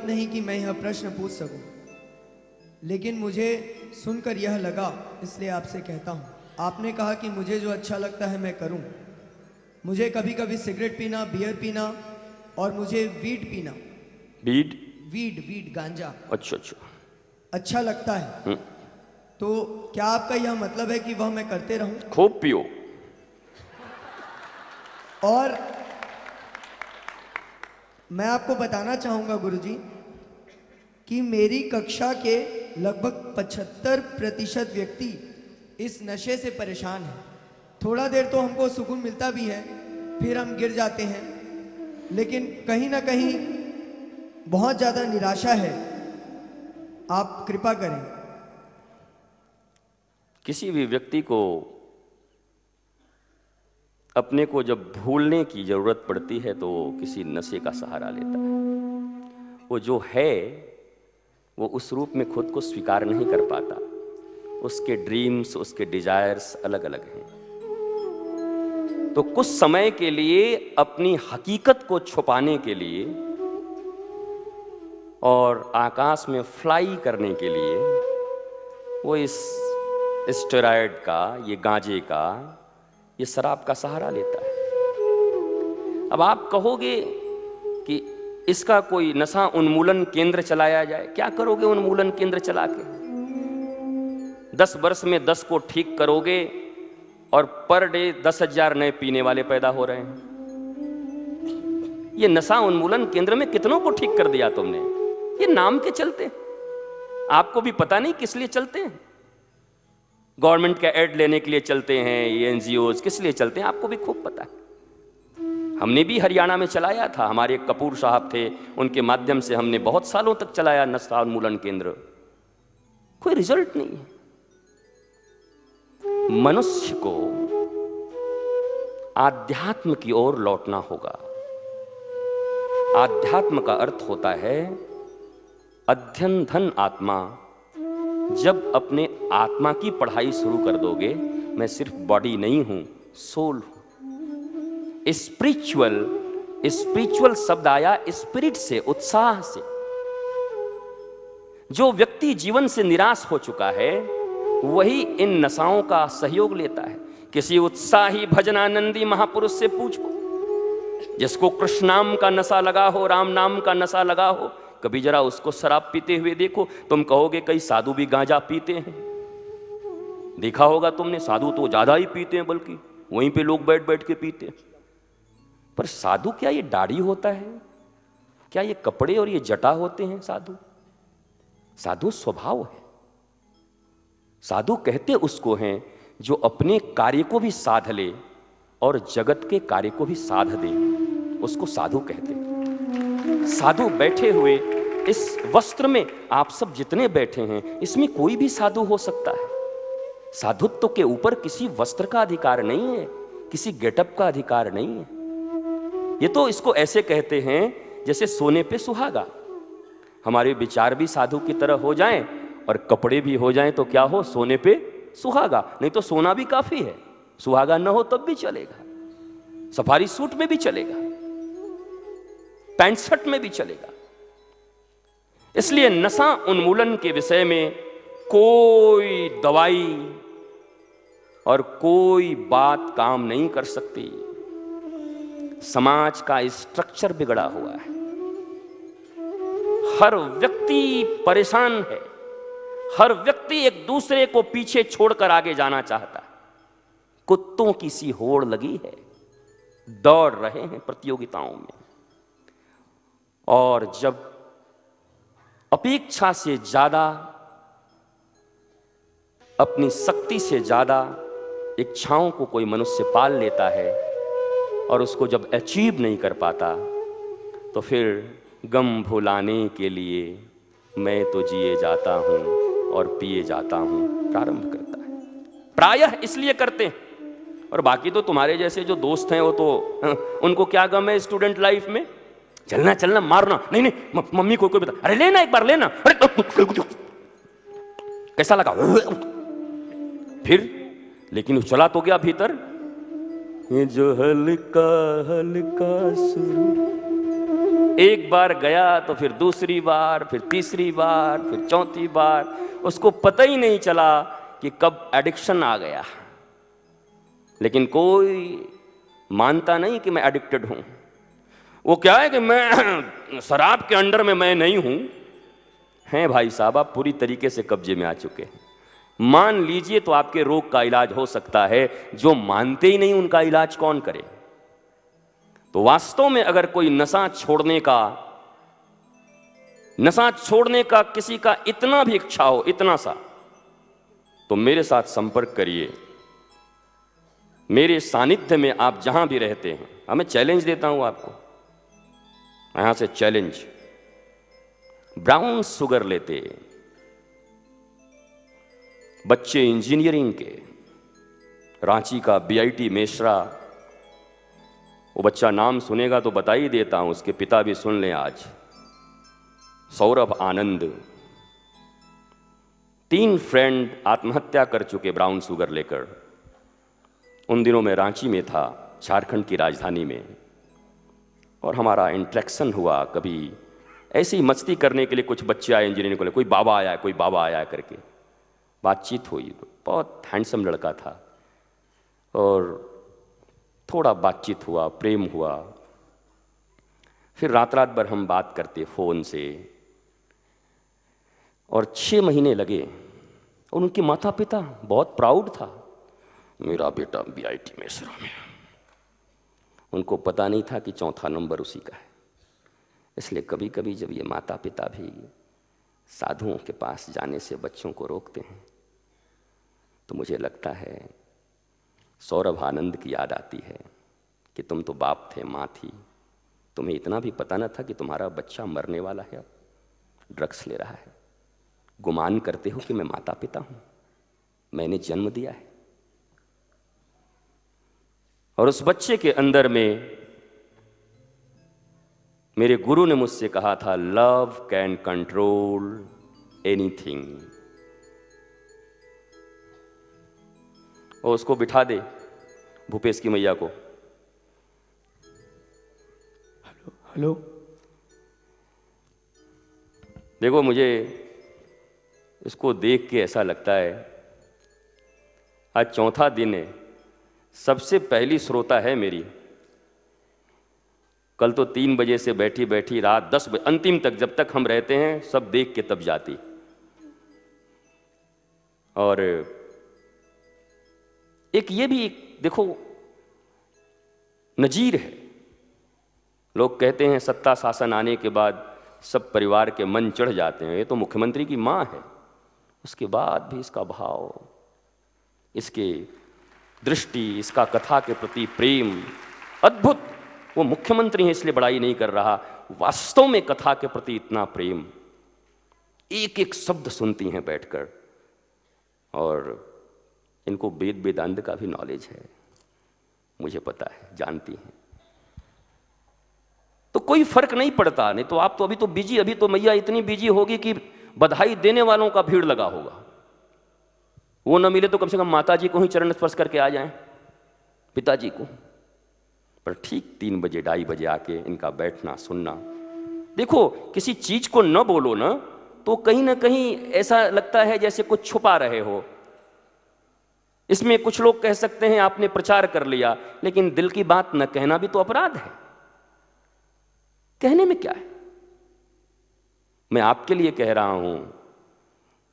नहीं कि मैं यह प्रश्न पूछ सकूं, लेकिन मुझे सुनकर यह लगा, इसलिए आपसे कहता हूं। आपने कहा कि मुझे जो अच्छा लगता है मैं करूं। मुझे कभी कभी सिगरेट पीना, बियर पीना और मुझे वीड पीना, वीड गांजा, अच्छा लगता है। तो क्या आपका यह मतलब है कि वह मैं करते रहूं? खूब पियो। और मैं आपको बताना चाहूंगा गुरुजी कि मेरी कक्षा के लगभग 75% व्यक्ति इस नशे से परेशान हैं। थोड़ा देर तो हमको सुकून मिलता भी है, फिर हम गिर जाते हैं, लेकिन कहीं ना कहीं बहुत ज्यादा निराशा है। आप कृपा करें। किसी भी व्यक्ति को अपने को जब भूलने की जरूरत पड़ती है तो वो किसी नशे का सहारा लेता है। वो जो है वो उस रूप में खुद को स्वीकार नहीं कर पाता। उसके ड्रीम्स, उसके डिजायर्स अलग अलग हैं। तो कुछ समय के लिए अपनी हकीकत को छुपाने के लिए और आकाश में फ्लाई करने के लिए वो इस स्टेरॉयड का, ये गांजे का, ये शराब का सहारा लेता है। अब आप कहोगे कि इसका कोई नशा उन्मूलन केंद्र चलाया जाए। क्या करोगे उन्मूलन केंद्र चला के? 10 वर्ष में 10 को ठीक करोगे और पर डे 10,000 नए पीने वाले पैदा हो रहे हैं। ये नशा उन्मूलन केंद्र में कितनों को ठीक कर दिया तुमने? ये नाम के चलते, आपको भी पता नहीं किस लिए चलते हैं। गवर्नमेंट का एड लेने के लिए चलते हैं, ये एनजीओज किस लिए चलते हैं आपको भी खूब पता है। हमने भी हरियाणा में चलाया था, हमारे एक कपूर साहब थे, उनके माध्यम से हमने बहुत सालों तक चलाया नशा उन्मूलन केंद्र। कोई रिजल्ट नहीं है। मनुष्य को आध्यात्म की ओर लौटना होगा। आध्यात्म का अर्थ होता है अध्ययन धन आत्मा। जब अपने आत्मा की पढ़ाई शुरू कर दोगे, मैं सिर्फ बॉडी नहीं हूं, सोल हूं। स्पिरिचुअल शब्द आया स्पिरिट से, उत्साह से। जो व्यक्ति जीवन से निराश हो चुका है वही इन नशाओं का सहयोग लेता है। किसी उत्साही भजनानंदी महापुरुष से पूछो, जिसको कृष्ण नाम का नशा लगा हो, राम नाम का नशा लगा हो, कभी जरा उसको शराब पीते हुए देखो। तुम कहोगे कई साधु भी गांजा पीते हैं। देखा होगा तुमने, साधु तो ज्यादा ही पीते हैं, बल्कि वहीं पे लोग बैठ बैठ के पीते हैं। पर साधु क्या ये दाढ़ी होता है? क्या ये कपड़े और ये जटा होते हैं साधु? साधु स्वभाव है। साधु कहते उसको हैं जो अपने कार्य को भी साध ले और जगत के कार्य को भी साध दे, उसको साधु कहते हैं। साधु बैठे हुए इस वस्त्र में, आप सब जितने बैठे हैं इसमें कोई भी साधु हो सकता है। साधुत्व के ऊपर किसी वस्त्र का अधिकार नहीं है, किसी गेटअप का अधिकार नहीं है। ये तो इसको ऐसे कहते हैं जैसे सोने पे सुहागा। हमारे विचार भी साधु की तरह हो जाएं और कपड़े भी हो जाएं तो क्या हो, सोने पे सुहागा। नहीं तो सोना भी काफी है, सुहागा न हो तब भी चलेगा, सफारी सूट में भी चलेगा, पैंट शर्ट में भी चलेगा। इसलिए नशा उन्मूलन के विषय में कोई दवाई और कोई बात काम नहीं कर सकती। समाज का स्ट्रक्चर बिगड़ा हुआ है। हर व्यक्ति परेशान है। हर व्यक्ति एक दूसरे को पीछे छोड़कर आगे जाना चाहता है। कुत्तों की सी होड़ लगी है, दौड़ रहे हैं प्रतियोगिताओं में। और जब अपेक्षा से ज्यादा, अपनी शक्ति से ज्यादा इच्छाओं को कोई मनुष्य पाल लेता है और उसको जब अचीव नहीं कर पाता, तो फिर गम भुलाने के लिए मैं तो जिए जाता हूं और पिए जाता हूं प्रारंभ करता है। प्रायः इसलिए करते हैं। और बाकी तो तुम्हारे जैसे जो दोस्त हैं वो तो उनको क्या गम है स्टूडेंट लाइफ में, चलना चलना मारना, नहीं नहीं मम्मी को कोई बता, अरे लेना एक बार लेना, अरे कैसा लगा, फिर लेकिन चला तो गया भीतर। ये जो हल्का हल्का सुर एक बार गया तो फिर दूसरी बार, फिर तीसरी बार, फिर चौथी बार, उसको पता ही नहीं चला कि कब एडिक्शन आ गया। लेकिन कोई मानता नहीं कि मैं एडिक्टेड हूं। वो क्या है कि मैं शराब के अंडर में मैं नहीं हूं। हैं भाई साहब, आप पूरी तरीके से कब्जे में आ चुके हैं। मान लीजिए तो आपके रोग का इलाज हो सकता है, जो मानते ही नहीं उनका इलाज कौन करे। तो वास्तव में अगर कोई नशा छोड़ने का किसी का इतना भी इच्छा हो, इतना सा, तो मेरे साथ संपर्क करिए। मेरे सानिध्य में आप जहां भी रहते हैं, मैं चैलेंज देता हूं आपको, यहां से चैलेंज। ब्राउन शुगर लेते बच्चे इंजीनियरिंग के, रांची का बीआईटी मेसरा, वो बच्चा नाम सुनेगा तो बता ही देता हूं, उसके पिता भी सुन लें आज, सौरभ आनंद। 3 फ्रेंड आत्महत्या कर चुके ब्राउन शुगर लेकर। उन दिनों में रांची में था, झारखंड की राजधानी में, और हमारा इंटरेक्शन हुआ। कभी ऐसी मस्ती करने के लिए कुछ बच्चे आए इंजीनियरिंग को ले, कोई बाबा आया करके बातचीत हुई। बहुत हैंडसम लड़का था, और थोड़ा बातचीत हुआ, प्रेम हुआ। फिर रात भर हम बात करते फ़ोन से, और 6 महीने लगे। और उनके माता पिता बहुत प्राउड था, मेरा बेटा बीआईटी मेसरा में। उनको पता नहीं था कि 4था नंबर उसी का है। इसलिए कभी कभी जब ये माता पिता भी साधुओं के पास जाने से बच्चों को रोकते हैं, तो मुझे लगता है सौरभ आनंद की याद आती है कि तुम तो बाप थे, माँ थी, तुम्हें इतना भी पता न था कि तुम्हारा बच्चा मरने वाला है, अब ड्रग्स ले रहा है। गुमान करते हो कि मैं माता पिता हूं, मैंने जन्म दिया है। और उस बच्चे के अंदर में मेरे गुरु ने मुझसे कहा था, लव कैन कंट्रोल एनीथिंग। और उसको बिठा दे, भूपेश की मैया को। हेलो, देखो, मुझे इसको देख के ऐसा लगता है, आज 4था दिन है, सबसे पहली श्रोता है मेरी। कल तो 3 बजे से बैठी बैठी रात 10 बजे अंतिम तक, जब तक हम रहते हैं, सब देख के तब जाती। और एक ये भी देखो नजीर है। लोग कहते हैं सत्ता शासन आने के बाद सब परिवार के मन चढ़ जाते हैं। ये तो मुख्यमंत्री की मां है, उसके बाद भी इसका भाव, इसके दृष्टि, इसका कथा के प्रति प्रेम अद्भुत। वो मुख्यमंत्री है इसलिए बड़ाई नहीं कर रहा, वास्तव में कथा के प्रति इतना प्रेम, एक एक शब्द सुनती हैं बैठकर। और इनको वेद वेदांत का भी नॉलेज है, मुझे पता है, जानती हैं। तो कोई फर्क नहीं पड़ता। नहीं तो आप तो अभी तो बिजी, अभी तो मैया इतनी बिजी होगी कि बधाई देने वालों का भीड़ लगा होगा। वो न मिले तो कम से कम माता जी को ही चरण स्पर्श करके आ जाएं, पिताजी को। पर ठीक 3 बजे 2:30 बजे आके इनका बैठना सुनना। देखो, किसी चीज को न बोलो ना तो कहीं ना कहीं ऐसा लगता है जैसे कुछ छुपा रहे हो। इसमें कुछ लोग कह सकते हैं आपने प्रचार कर लिया, लेकिन दिल की बात न कहना भी तो अपराध है। कहने में क्या है? मैं आपके लिए कह रहा हूं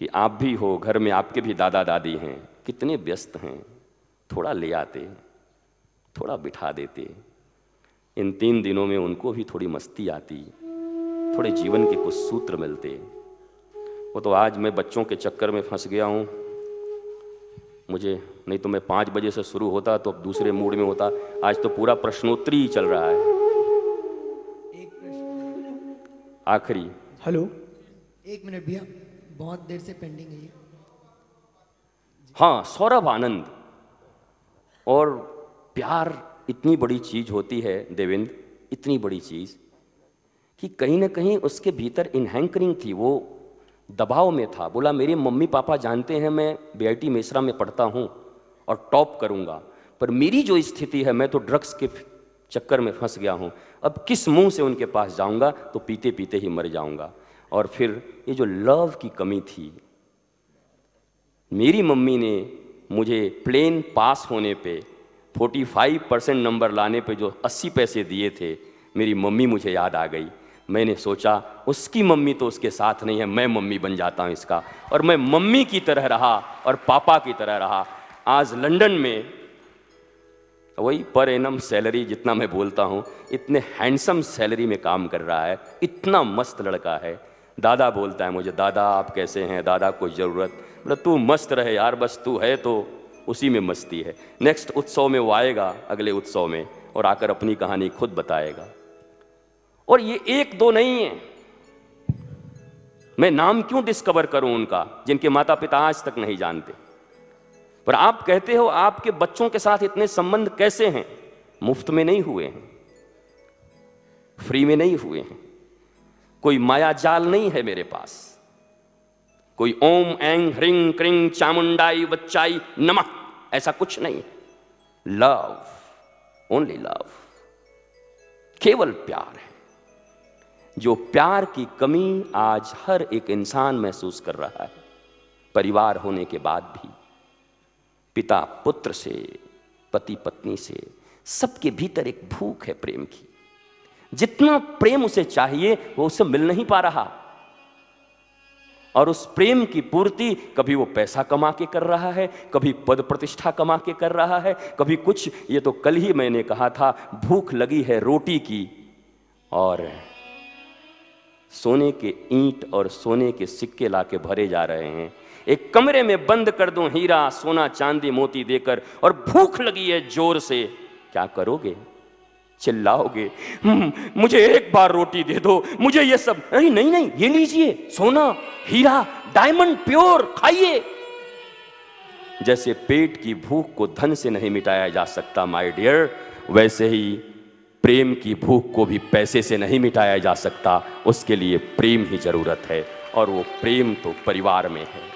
कि आप भी हो, घर में आपके भी दादा दादी हैं, कितने व्यस्त हैं, थोड़ा ले आते, थोड़ा बिठा देते। इन 3 दिनों में उनको भी थोड़ी मस्ती आती, थोड़े जीवन के कुछ सूत्र मिलते। वो तो आज मैं बच्चों के चक्कर में फंस गया हूं। मुझे नहीं तो मैं 5 बजे से शुरू होता तो अब दूसरे मूड में होता। आज तो पूरा प्रश्नोत्तरी ही चल रहा है। एक प्रश्न आखिरी। हेलो, 1 मिनट भैया, बहुत देर से पेंडिंग है ये। हाँ, सौरभ आनंद। और प्यार इतनी बड़ी चीज होती है देवेंद्र, इतनी बड़ी चीज कि कहीं ना कहीं उसके भीतर इनहैंकरिंग थी। वो दबाव में था। बोला मेरे मम्मी पापा जानते हैं मैं बीआईटी मेसरा में पढ़ता हूँ और टॉप करूँगा, पर मेरी जो स्थिति है, मैं तो ड्रग्स के चक्कर में फंस गया हूँ, अब किस मुंह से उनके पास जाऊँगा, तो पीते पीते ही मर जाऊँगा। और फिर ये जो लव की कमी थी, मेरी मम्मी ने मुझे प्लेन पास होने पे 45% नंबर लाने पे जो 80 पैसे दिए थे, मेरी मम्मी मुझे याद आ गई। मैंने सोचा उसकी मम्मी तो उसके साथ नहीं है, मैं मम्मी बन जाता हूँ इसका, और मैं मम्मी की तरह रहा और पापा की तरह रहा। आज लंदन में वही पर एनम सैलरी जितना मैं बोलता हूँ, इतने हैंडसम सैलरी में काम कर रहा है, इतना मस्त लड़का है। दादा बोलता है मुझे, दादा आप कैसे हैं, दादा कोई ज़रूरत, मतलब तू मस्त रहे यार, बस तू है तो उसी में मस्ती है। नेक्स्ट उत्सव में वो आएगा, अगले उत्सव में, और आकर अपनी कहानी खुद बताएगा। और ये एक दो नहीं है, मैं नाम क्यों डिस्कवर करूं उनका जिनके माता पिता आज तक नहीं जानते। पर आप कहते हो आपके बच्चों के साथ इतने संबंध कैसे हैं? मुफ्त में नहीं हुए हैं, फ्री में नहीं हुए हैं, कोई माया जाल नहीं है मेरे पास, कोई ओम एंग ह्रिंग क्रिंग चामुंडाई बच्चाई नमः, ऐसा कुछ नहीं। लव, ओनली लव, केवल प्यार है। जो प्यार की कमी आज हर एक इंसान महसूस कर रहा है, परिवार होने के बाद भी, पिता पुत्र से, पति पत्नी से, सबके भीतर एक भूख है प्रेम की। जितना प्रेम उसे चाहिए वो उसे मिल नहीं पा रहा, और उस प्रेम की पूर्ति कभी वो पैसा कमा के कर रहा है, कभी पद प्रतिष्ठा कमा के कर रहा है, कभी कुछ। ये तो कल ही मैंने कहा था, भूख लगी है रोटी की, और सोने के ईंट और सोने के सिक्के लाके भरे जा रहे हैं। एक कमरे में बंद कर दूं हीरा सोना चांदी मोती देकर, और भूख लगी है जोर से, क्या करोगे? चिल्लाओगे मुझे एक बार रोटी दे दो, मुझे ये सब नहीं नहीं नहीं, ये लीजिए सोना हीरा डायमंड प्योर खाइए। जैसे पेट की भूख को धन से नहीं मिटाया जा सकता माय डियर, वैसे ही प्रेम की भूख को भी पैसे से नहीं मिटाया जा सकता। उसके लिए प्रेम ही जरूरत है, और वो प्रेम तो परिवार में है।